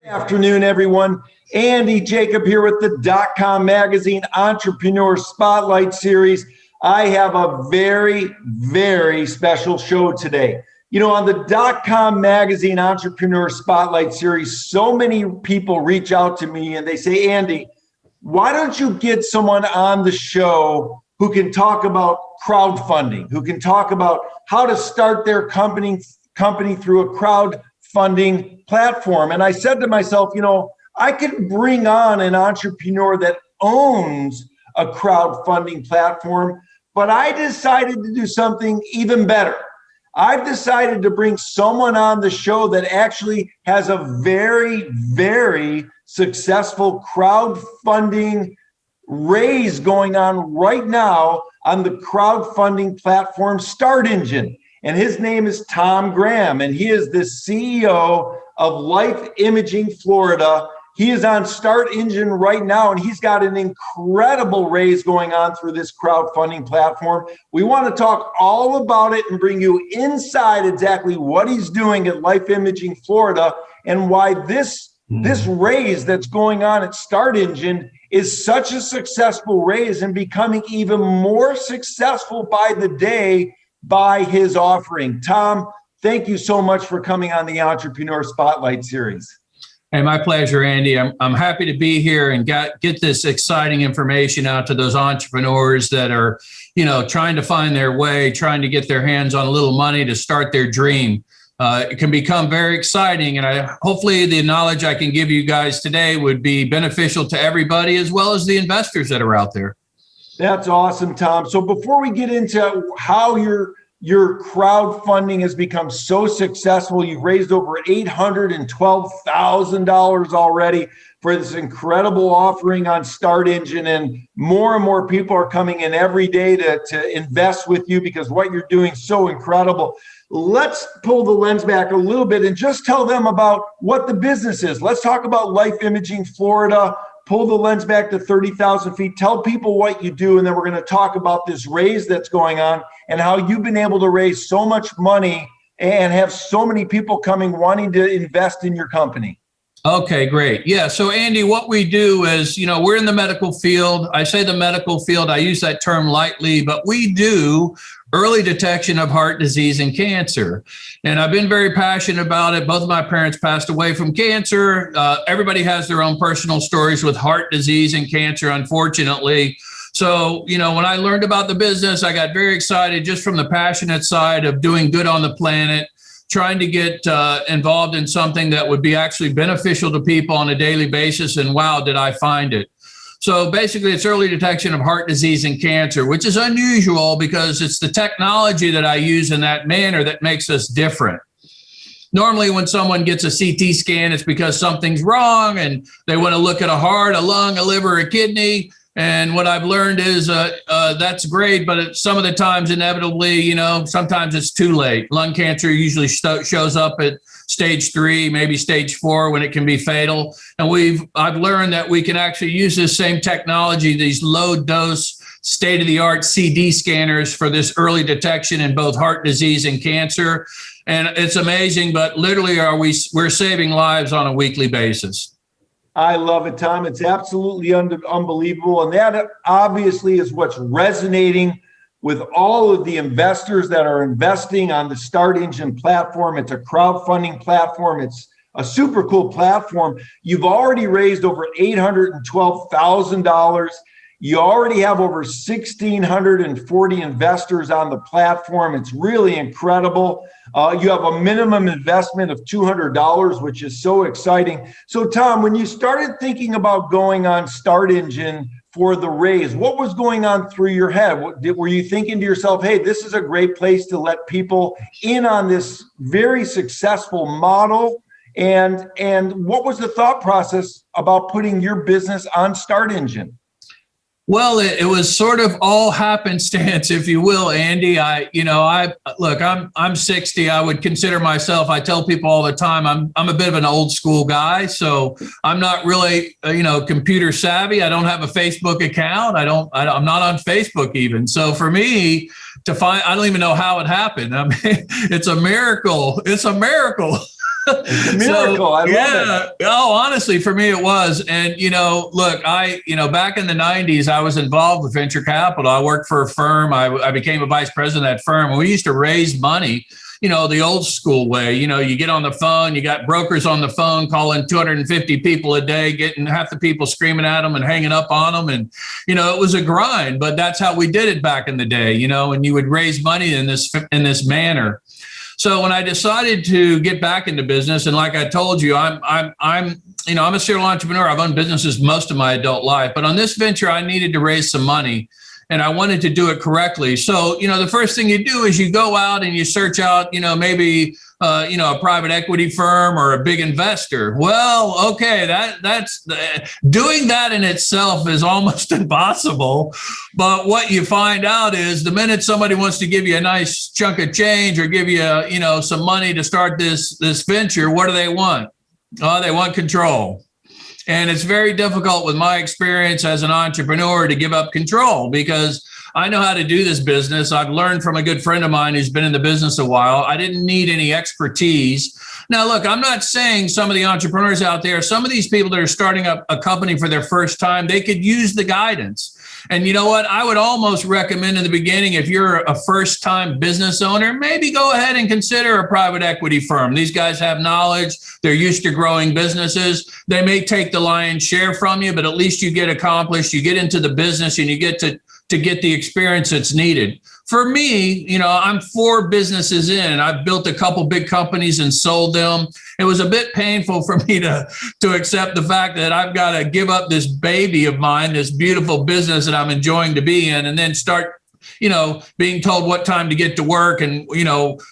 Afternoon, everyone. Andy Jacob here with the .com Magazine Entrepreneur Spotlight Series. I have a very, very special show today. You know, on the .com Magazine Entrepreneur Spotlight Series, so many people reach out to me and they say, Andy, why don't you get someone on the show who can talk about crowdfunding, who can talk about how to start their company through a crowdfunding platform? And I said to myself, you know, I could bring on an entrepreneur that owns a crowdfunding platform, but I decided to do something even better. I've decided to bring someone on the show that actually has a very, very successful crowdfunding raise going on right now on the crowdfunding platform StartEngine. And his name is Tom Graham, and he is the CEO of Life Imaging Florida. He is on StartEngine right now, and he's got an incredible raise going on through this crowdfunding platform. We want to talk all about it and bring you inside exactly what he's doing at Life Imaging Florida and why this raise that's going on at StartEngine is such a successful raise and becoming even more successful by the day by his offering. Tom, thank you so much for coming on the Entrepreneur Spotlight Series. Hey, my pleasure, Andy. I'm happy to be here and get this exciting information out to those entrepreneurs that are, you know, trying to find their way, trying to get their hands on a little money to start their dream. It can become very exciting, and hopefully the knowledge I can give you guys today would be beneficial to everybody as well as the investors that are out there. That's awesome, Tom. So before we get into how your crowdfunding has become so successful, you've raised over $812,000 already for this incredible offering on StartEngine, and more people are coming in every day to invest with you because what you're doing is so incredible. Let's pull the lens back a little bit and just tell them about what the business is. Let's talk about Life Imaging Florida. Pull the lens back to 30,000 feet. Tell people what you do, and then we're going to talk about this raise that's going on and how you've been able to raise so much money and have so many people coming wanting to invest in your company. Okay, great. Yeah. So Andy, what we do is, you know, we're in the medical field. I say the medical field, I use that term lightly, but we do early detection of heart disease and cancer. And I've been very passionate about it. Both of my parents passed away from cancer. Everybody has their own personal stories with heart disease and cancer, unfortunately. So, you know, when I learned about the business, I got very excited just from the passionate side of doing good on the planet, trying to get involved in something that would be actually beneficial to people on a daily basis. And wow, did I find it. So basically, it's early detection of heart disease and cancer, which is unusual because it's the technology that I use in that manner that makes us different. Normally, when someone gets a CT scan, it's because something's wrong and they want to look at a heart, a lung, a liver, a kidney. And what I've learned is that's great, but some of the times, inevitably, you know, sometimes it's too late. Lung cancer usually shows up at stage 3, maybe stage 4, when it can be fatal. And I've learned that we can actually use this same technology, these low dose, state-of-the-art CD scanners for this early detection in both heart disease and cancer. And it's amazing, but literally we're saving lives on a weekly basis. I love it, Tom. It's absolutely unbelievable. And that obviously is what's resonating with all of the investors that are investing on the StartEngine platform. It's a crowdfunding platform. It's a super cool platform. You've already raised over $812,000. You already have over 1,640 investors on the platform. It's really incredible. You have a minimum investment of $200, which is so exciting. So, Tom, when you started thinking about going on StartEngine for the raise, what was going on through your head? Were you thinking to yourself, hey, this is a great place to let people in on this very successful model? And what was the thought process about putting your business on StartEngine? Well, it was sort of all happenstance, if you will, Andy. I'm 60. I would consider myself, I tell people all the time, I'm a bit of an old school guy. So I'm not really, computer savvy. I don't have a Facebook account. I'm not on Facebook even. So for me to find, I don't even know how it happened. I mean, it's a miracle. It's a miracle. It's a miracle. I love it. Oh, honestly, for me, it was. And, look, back in the 90s, I was involved with venture capital. I worked for a firm. I became a vice president of that firm. And we used to raise money, the old school way. You get on the phone, you got brokers on the phone calling 250 people a day, getting half the people screaming at them and hanging up on them. And, it was a grind, but that's how we did it back in the day, and you would raise money in this manner. So when I decided to get back into business, and like I told you, I'm a serial entrepreneur. I've owned businesses most of my adult life, but on this venture, I needed to raise some money, and I wanted to do it correctly. So, the first thing you do is you go out and you search out, maybe a private equity firm or a big investor. Well, okay, that's doing that in itself is almost impossible. But what you find out is the minute somebody wants to give you a nice chunk of change or give you, some money to start this venture, what do they want? Oh, they want control. And it's very difficult with my experience as an entrepreneur to give up control because I know how to do this business. I've learned from a good friend of mine who's been in the business a while. I didn't need any expertise. Now, look, I'm not saying some of the entrepreneurs out there, some of these people that are starting up a company for their first time, they could use the guidance. And you know what? I would almost recommend in the beginning, if you're a first-time business owner, maybe go ahead and consider a private equity firm. These guys have knowledge. They're used to growing businesses. They may take the lion's share from you, but at least you get accomplished. You get into the business and you get to get the experience that's needed. For me, I'm 4 businesses in, and I've built a couple big companies and sold them. It was a bit painful for me to accept the fact that I've got to give up this baby of mine, this beautiful business that I'm enjoying to be in, and then start, being told what time to get to work and,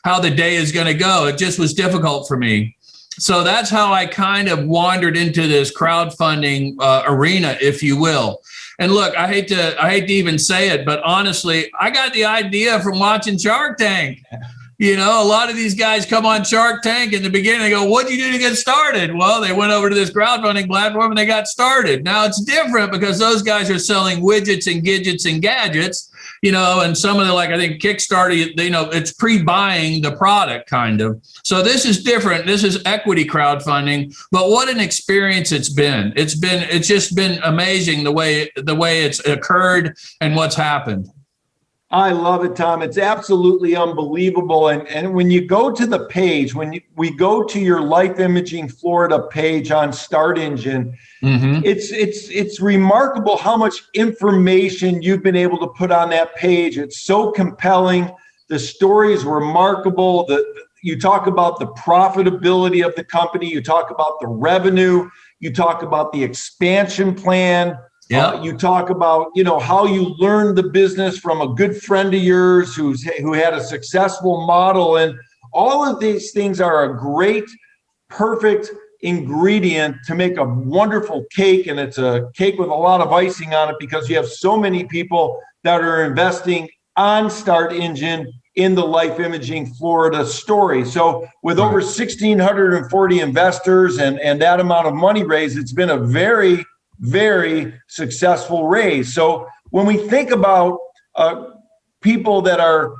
how the day is going to go. It just was difficult for me. So that's how I kind of wandered into this crowdfunding arena, if you will. And look, I hate to even say it, but honestly, I got the idea from watching Shark Tank. A lot of these guys come on Shark Tank in the beginning. They go, "What'd you do to get started?" Well, they went over to this crowdfunding platform and they got started. Now it's different because those guys are selling widgets and gadgets and gadgets, and some of the, like, I think Kickstarter, it's pre-buying the product kind of. So this is different. This is equity crowdfunding, but what an experience it's been. It's just been amazing the way it's occurred and what's happened. I love it, Tom. It's absolutely unbelievable. And when you go to the page, we go to your Life Imaging Florida page on StartEngine, it's remarkable how much information you've been able to put on that page. It's so compelling. The story is remarkable. You talk about the profitability of the company. You talk about the revenue. You talk about the expansion plan. Yeah. You talk about, how you learned the business from a good friend of yours who had a successful model. And all of these things are a great, perfect ingredient to make a wonderful cake. And it's a cake with a lot of icing on it because you have so many people that are investing on StartEngine in the Life Imaging Florida story. So with over 1,640 investors and that amount of money raised, it's been a very, very successful raise. So when we think about people that are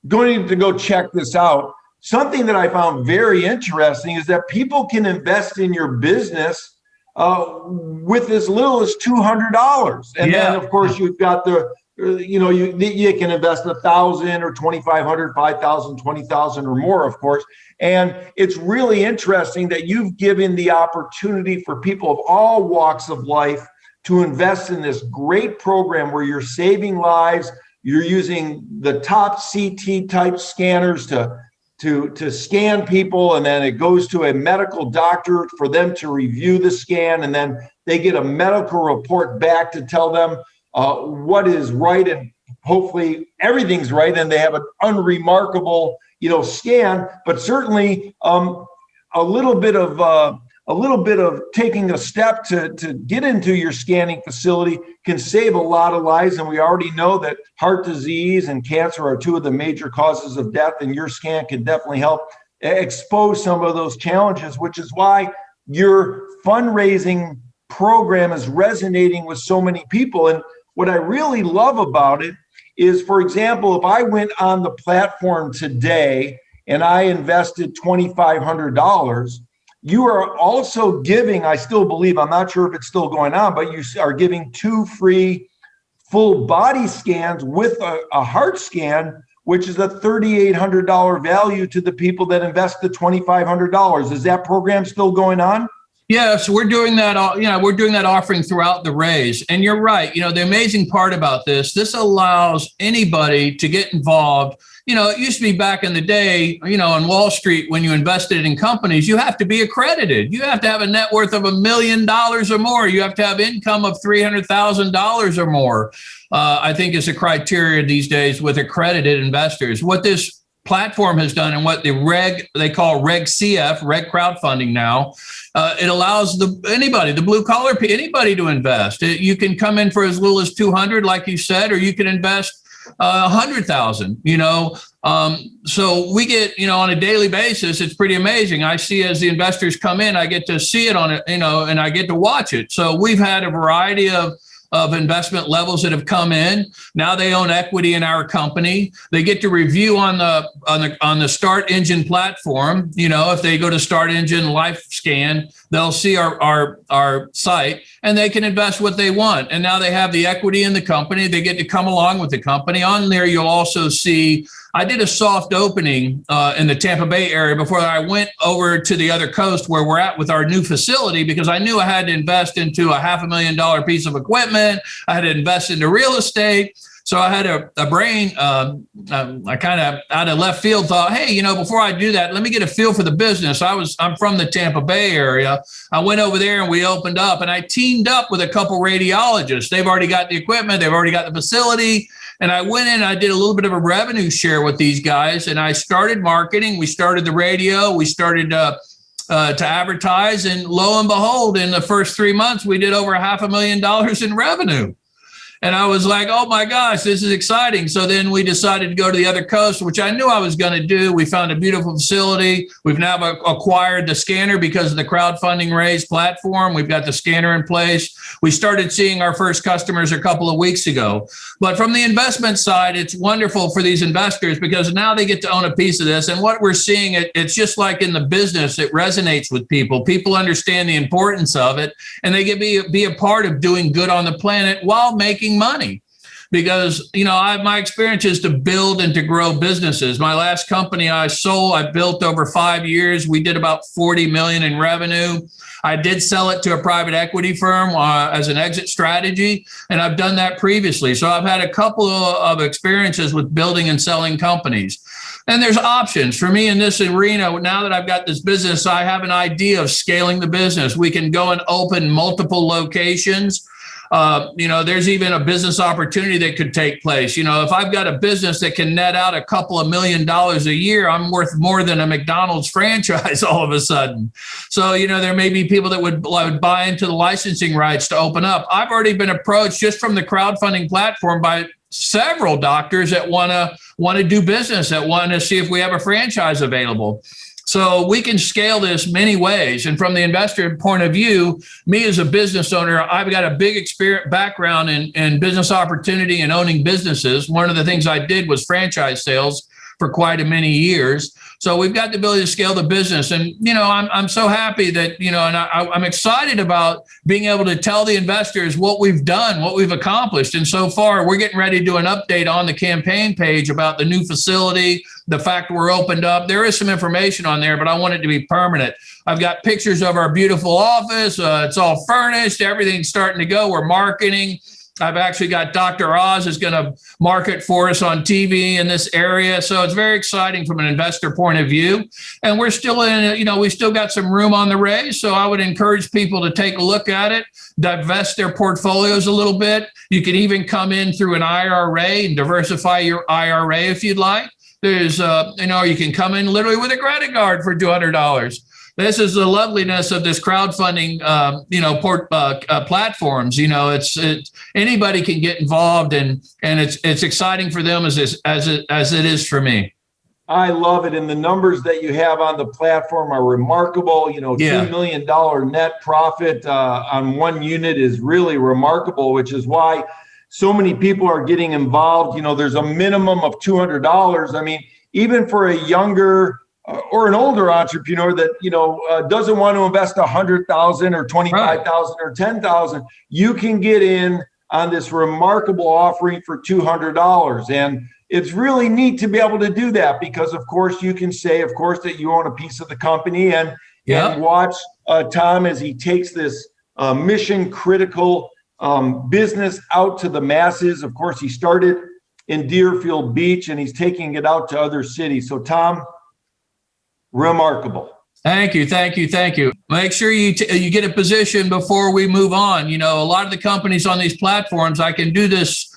going to go check this out, something that I found very interesting is that people can invest in your business with as little as $200. And then, of course, you've got you can invest 1,000 or 2,500, 5,000, 20,000 or more, of course. And it's really interesting that you've given the opportunity for people of all walks of life to invest in this great program where you're saving lives. You're using the top CT type scanners to scan people, and then it goes to a medical doctor for them to review the scan, and then they get a medical report back to tell them what is right, and hopefully everything's right, and they have an unremarkable, scan. But certainly a little bit of taking a step to get into your scanning facility can save a lot of lives. And we already know that heart disease and cancer are 2 of the major causes of death, and your scan can definitely help expose some of those challenges, which is why your fundraising program is resonating with so many people. And what I really love about it is, for example, if I went on the platform today and I invested $2,500, you are also giving, I still believe, I'm not sure if it's still going on, but you are giving 2 free full body scans with a heart scan, which is a $3,800 value to the people that invest the $2,500. Is that program still going on? Yes, we're doing that. We're doing that offering throughout the raise. And you're right. The amazing part about this allows anybody to get involved. It used to be back in the day, on Wall Street, when you invested in companies, you have to be accredited. You have to have a net worth of $1 million or more. You have to have income of $300,000 or more. I think is a criteria these days with accredited investors. What this platform has done and what they call Reg CF, Reg crowdfunding now, it allows anybody, the blue collar, anybody to invest. You can come in for as little as 200, like you said, or you can invest 100,000, so we get, on a daily basis, it's pretty amazing. I see as the investors come in, I get to see it on it, and I get to watch it. So we've had a variety of investment levels that have come in. Now they own equity in our company. They get to review on the StartEngine platform. If they go to StartEngine Life Scan, they'll see our site and they can invest what they want. And now they have the equity in the company. They get to come along with the company. On there, you'll also see, I did a soft opening in the Tampa Bay area before I went over to the other coast where we're at with our new facility, because I knew I had to invest into a $500,000 piece of equipment. I had to invest into real estate. So I had a brain, I kind of out of left field thought, hey, before I do that, let me get a feel for the business. I'm from the Tampa Bay area. I went over there and we opened up, and I teamed up with a couple radiologists. They've already got the equipment. They've already got the facility. And I went in, I did a little bit of a revenue share with these guys, and I started marketing. We started the radio. We started to advertise, and lo and behold, in the first 3 months, we did over $500,000 in revenue. And I was like, oh my gosh, this is exciting. So then we decided to go to the other coast, which I knew I was going to do. We found a beautiful facility. We've now acquired the scanner because of the crowdfunding raise platform. We've got the scanner in place. We started seeing our first customers a couple of weeks ago. But from the investment side, it's wonderful for these investors because now they get to own a piece of this. And what we're seeing, it's just like in the business, it resonates with people. People understand the importance of it, and they get be a part of doing good on the planet while making money. Because, my experience is to build and to grow businesses. My last company I built over 5 years. We did about 40 million in revenue. I did sell it to a private equity firm as an exit strategy, and I've done that previously. So I've had a couple of experiences with building and selling companies. And there's options for me in this arena. Now that I've got this business, I have an idea of scaling the business. We can go and open multiple locations. There's even a business opportunity that could take place. If I've got a business that can net out a couple of $1 million a year, I'm worth more than a McDonald's franchise all of a sudden. So, there may be people that would buy into the licensing rights to open up. I've already been approached just from the crowdfunding platform by several doctors that want to do business, that want to see if we have a franchise available. So we can scale this many ways. And from the investor point of view, me as a business owner, I've got a big background in business opportunity and owning businesses. One of the things I did was franchise sales for quite a many years. So we've got the ability to scale the business. And, I'm so happy that, and I'm excited about being able to tell the investors what we've done, what we've accomplished. And so far, we're getting ready to do an update on the campaign page about the new facility, the fact we're opened up. There is some information on there, but I want it to be permanent. I've got pictures of our beautiful office. It's all furnished. Everything's starting to go. We're marketing. I've actually got Dr. Oz is going to market for us on TV in this area. So it's very exciting from an investor point of view. And we're still we still got some room on the raise. So I would encourage people to take a look at it, divest their portfolios a little bit. You can even come in through an IRA and diversify your IRA if you'd like. There's, you can come in literally with a credit card for $200. This is the loveliness of this crowdfunding, platforms. It's anybody can get involved, and it's exciting for them as it is for me. I love it, and the numbers that you have on the platform are remarkable. $2 million net profit on one unit is really remarkable, which is why so many people are getting involved. There's a minimum of $200. I mean, even for a younger or an older entrepreneur that doesn't want to invest 100,000 or 25,000 or 10,000, you can get in on this remarkable offering for $200. And it's really neat to be able to do that because, of course, you can say, of course, that you own a piece of the company and watch Tom as he takes this mission critical business out to the masses. Of course, he started in Deerfield Beach and he's taking it out to other cities. So, Tom, remarkable. Thank you. Make sure you get a position before we move on. A lot of the companies on these platforms, I can do this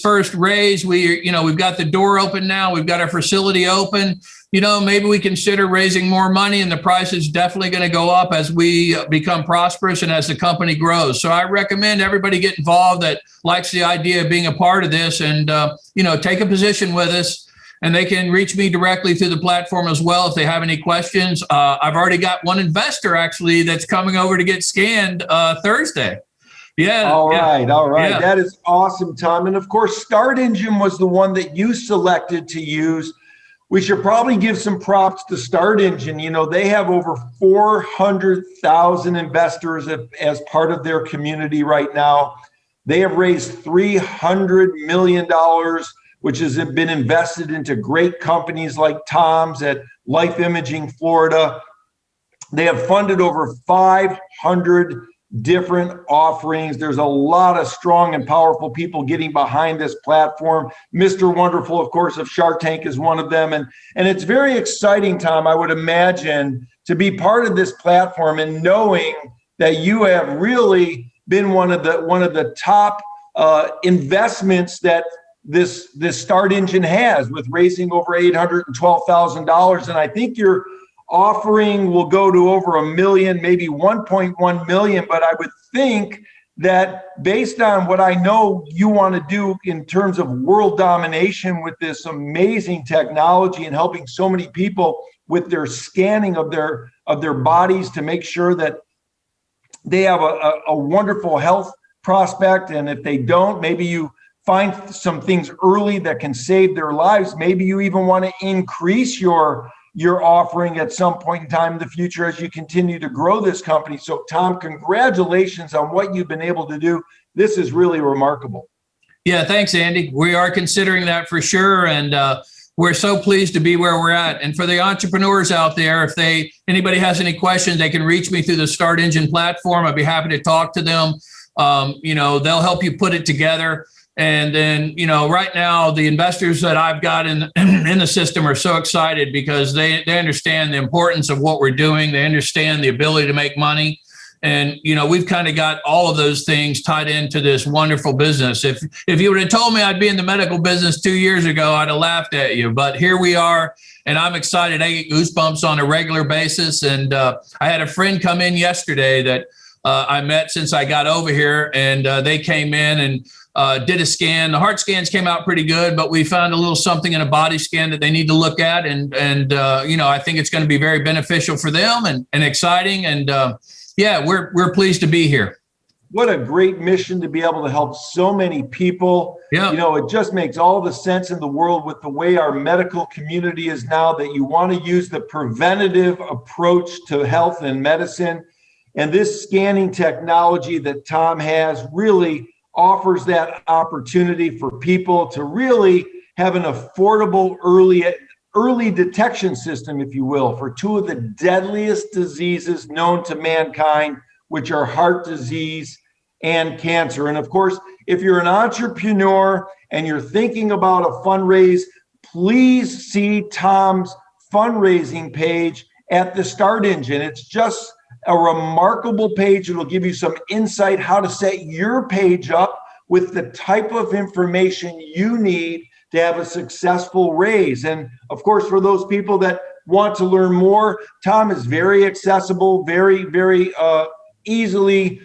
first raise. We've got the door open now. We've got our facility open. Maybe we consider raising more money, and the price is definitely going to go up as we become prosperous and as the company grows. So I recommend everybody get involved that likes the idea of being a part of this and, take a position with us. And they can reach me directly through the platform as well if they have any questions. I've already got one investor actually that's coming over to get scanned Thursday. Yeah. All right. Yeah. That is awesome, Tom. And of course, StartEngine was the one that you selected to use. We should probably give some props to StartEngine. They have over 400,000 investors as part of their community right now. They have raised $300 million, which has been invested into great companies like Tom's at Life Imaging Florida. They have funded over 500 different offerings. There's a lot of strong and powerful people getting behind this platform. Mr. Wonderful, of course, of Shark Tank is one of them. And it's very exciting, Tom, I would imagine, to be part of this platform and knowing that you have really been one of the top investments that this StartEngine has, with raising over $812,000. And I think your offering will go to over $1 million, maybe $1.1 million. But I would think that based on what I know you want to do in terms of world domination with this amazing technology and helping so many people with their scanning of their bodies to make sure that they have a wonderful health prospect. And if they don't, maybe you find some things early that can save their lives. Maybe you even want to increase your offering at some point in time in the future as you continue to grow this company. So, Tom, congratulations on what you've been able to do. This is really remarkable. Yeah, thanks, Andy. We are considering that for sure. And we're so pleased to be where we're at. And for the entrepreneurs out there, if anybody has any questions, they can reach me through the StartEngine platform. I'd be happy to talk to them. They'll help you put it together. And then, right now, the investors that I've got in the system are so excited because they understand the importance of what we're doing. They understand the ability to make money. And, we've kind of got all of those things tied into this wonderful business. If you would have told me I'd be in the medical business 2 years ago, I'd have laughed at you. But here we are, and I'm excited. I get goosebumps on a regular basis. And I had a friend come in yesterday that I met since I got over here, and they came in and did a scan. The heart scans came out pretty good, but we found a little something in a body scan that they need to look at. And I think it's going to be very beneficial for them and exciting. And we're pleased to be here. What a great mission to be able to help so many people. Yeah. It just makes all the sense in the world with the way our medical community is now, that you want to use the preventative approach to health and medicine. And this scanning technology that Tom has really offers that opportunity for people to really have an affordable early detection system, if you will, for two of the deadliest diseases known to mankind, which are heart disease and cancer. And of course, if you're an entrepreneur and you're thinking about a fundraise, please see Tom's fundraising page at the StartEngine. It's just a remarkable page. It'll give you some insight how to set your page up with the type of information you need to have a successful raise. And of course, for those people that want to learn more, Tom is very accessible, very, very easily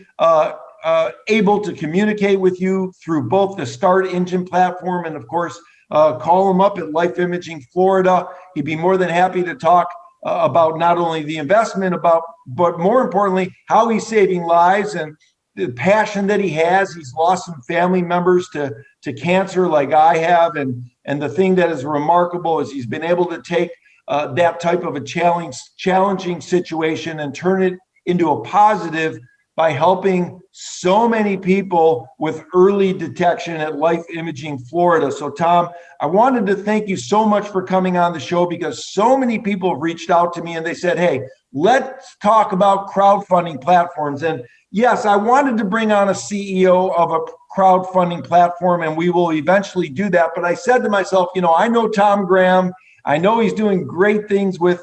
able to communicate with you through both the StartEngine platform and, of course, call him up at Life Imaging Florida. He'd be more than happy to talk about not only the investment, but more importantly, how he's saving lives and the passion that he has. He's lost some family members to to cancer like I have. And the thing that is remarkable is he's been able to take that type of a challenging situation and turn it into a positive by helping so many people with early detection at Life Imaging Florida. So Tom, I wanted to thank you so much for coming on the show, because so many people have reached out to me and they said, hey, let's talk about crowdfunding platforms. And yes, I wanted to bring on a CEO of a crowdfunding platform, and we will eventually do that. But I said to myself, I know Tom Graham. I know he's doing great things with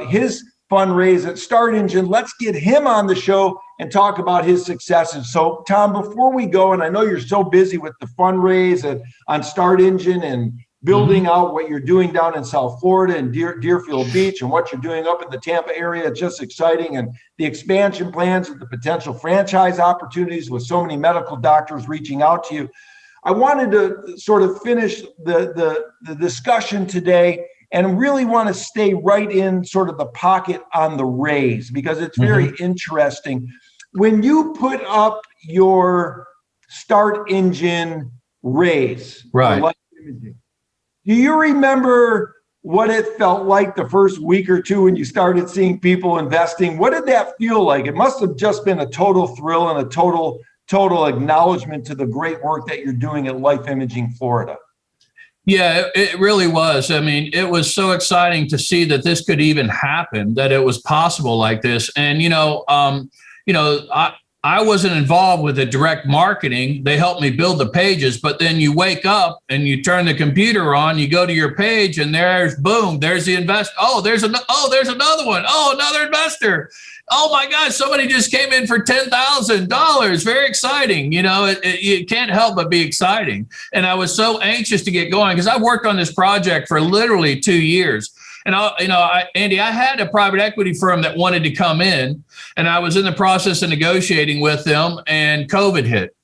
his fundraise at StartEngine. Let's get him on the show and talk about his successes. So Tom, before we go, and I know you're so busy with the fundraise on StartEngine and building out what you're doing down in South Florida and Deerfield Beach, and what you're doing up in the Tampa area, it's just exciting. And the expansion plans and the potential franchise opportunities with so many medical doctors reaching out to you. I wanted to sort of finish the discussion today and really want to stay right in sort of the pocket on the raise, because it's very interesting. When you put up your StartEngine raise, right? Do you remember what it felt like the first week or two when you started seeing people investing? What did that feel like? It must have just been a total thrill and a total acknowledgement to the great work that you're doing at Life Imaging Florida. Yeah, it really was. I mean, it was so exciting to see that this could even happen, that it was possible like this. And, I wasn't involved with the direct marketing. They helped me build the pages, but then you wake up and you turn the computer on, you go to your page, and there's the investor. There's another one. Oh, another investor. Oh my gosh, somebody just came in for $10,000. Very exciting. It can't help but be exciting. And I was so anxious to get going, because I worked on this project for literally 2 years. And Andy, I had a private equity firm that wanted to come in, and I was in the process of negotiating with them, and COVID hit.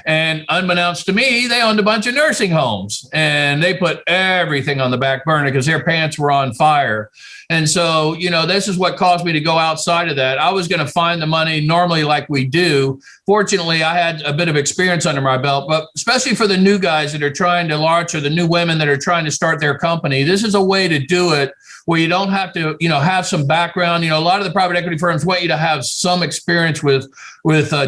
And unbeknownst to me, they owned a bunch of nursing homes, and they put everything on the back burner because their pants were on fire. And so, this is what caused me to go outside of that. I was going to find the money normally like we do. Fortunately, I had a bit of experience under my belt, but especially for the new guys that are trying to launch, or the new women that are trying to start their company, this is a way to do it where you don't have to, have some background. A lot of the private equity firms want you to have some experience with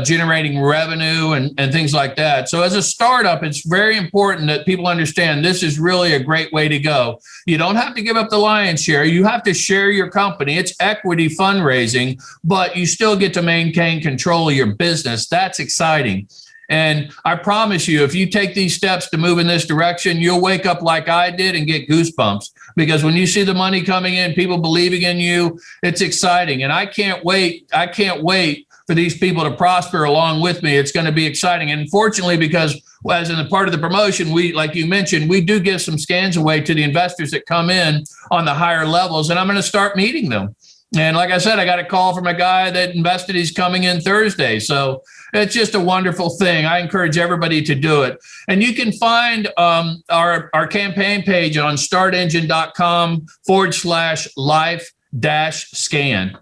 generating revenue and things like that. So as a startup, it's very important that people understand this is really a great way to go. You don't have to give up the lion's share. You have to share your company. It's equity fundraising, but you still get to maintain control of your business. That's exciting. And I promise you, if you take these steps to move in this direction, you'll wake up like I did and get goosebumps, because when you see the money coming in, people believing in you, it's exciting. And I can't wait for these people to prosper along with me. It's going to be exciting. And fortunately, because as in the part of the promotion, we, like you mentioned, we do give some scans away to the investors that come in on the higher levels, and I'm going to start meeting them. And like I said, I got a call from a guy that invested. He's coming in Thursday. So it's just a wonderful thing. I encourage everybody to do it. And you can find our campaign page on startengine.com/life-scan.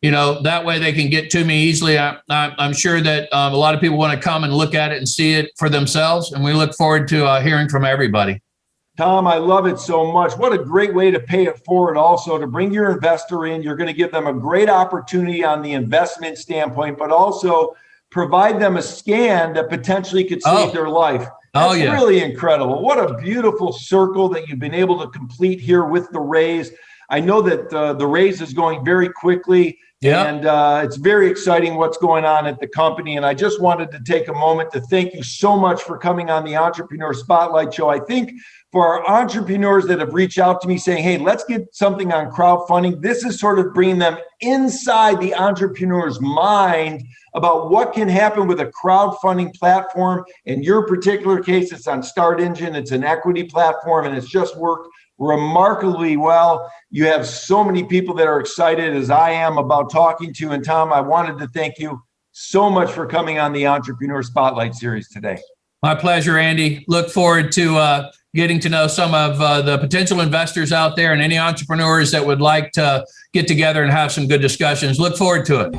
That way they can get to me easily. I'm sure that a lot of people want to come and look at it and see it for themselves. And we look forward to hearing from everybody. Tom, I love it so much. What a great way to pay it forward also, to bring your investor in. You're going to give them a great opportunity on the investment standpoint, but also provide them a scan that potentially could save their life. That's really incredible. What a beautiful circle that you've been able to complete here with the raise. I know that the raise is going very quickly. Yeah. And it's very exciting what's going on at the company. And I just wanted to take a moment to thank you so much for coming on the Entrepreneur Spotlight Show. I think for our entrepreneurs that have reached out to me saying, hey, let's get something on crowdfunding, this is sort of bringing them inside the entrepreneur's mind about what can happen with a crowdfunding platform. In your particular case, it's on StartEngine. It's an equity platform, and it's just worked remarkably well. You have so many people that are excited, as I am, about talking to you. And Tom, I wanted to thank you so much for coming on the Entrepreneur Spotlight Series today. My pleasure, Andy. Look forward to getting to know some of the potential investors out there, and any entrepreneurs that would like to get together and have some good discussions. Look forward to it.